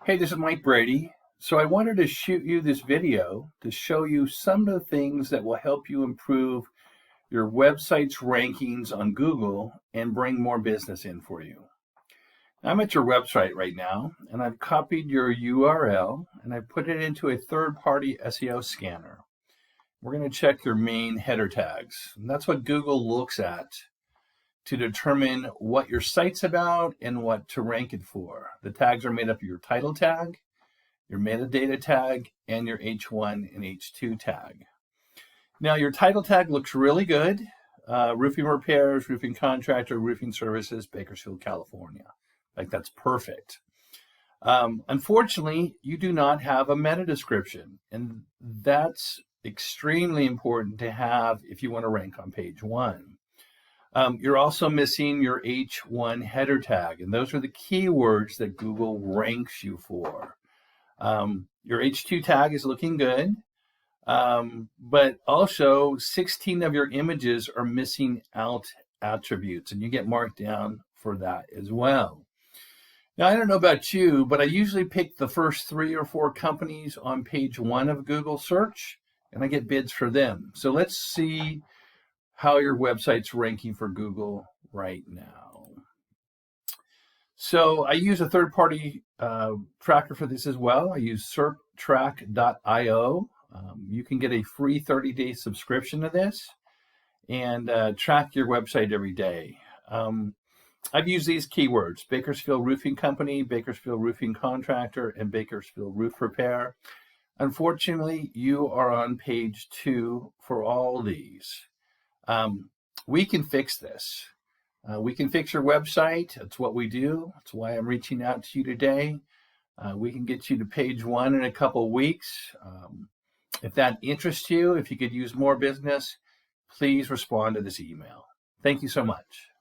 Hey, this is Mike Brady. So I wanted to shoot you this video to show you some of the things that will help you improve your website's rankings on Google and bring more business in for you. I'm at your website right now, and I've copied your URL and I put it into a third-party SEO scanner. We're going to check your main header tags. And that's what Google looks at to determine what your site's about and what to rank it for. The tags are made up of your title tag, your metadata tag, and your H1 and H2 tag. Now, your title tag looks really good. Roofing repairs, roofing contractor, roofing services, Bakersfield, California. Like, that's perfect. Unfortunately, you do not have a meta description, and that's extremely important to have if you want to rank on page one. You're also missing your H1 header tag, and those are the keywords that Google ranks you for. Your H2 tag is looking good, but also 16 of your images are missing out attributes, and you get marked down for that as well. Now, I don't know about you, but I usually pick the first 3 or 4 companies on page 1 of Google search, and I get bids for them. So let's see how your website's ranking for Google right now. So I use a third-party tracker for this as well. I use serptrack.io. You can get a free 30-day subscription to this and track your website every day. I've used these keywords: Bakersfield Roofing Company, Bakersfield Roofing Contractor, and Bakersfield Roof Repair. Unfortunately, you are on page 2 for all these. We can fix this. We can fix your website. That's what we do. That's why I'm reaching out to you today. We can get you to page 1 in a couple of weeks. If that interests you, if you could use more business, please respond to this email. Thank you so much.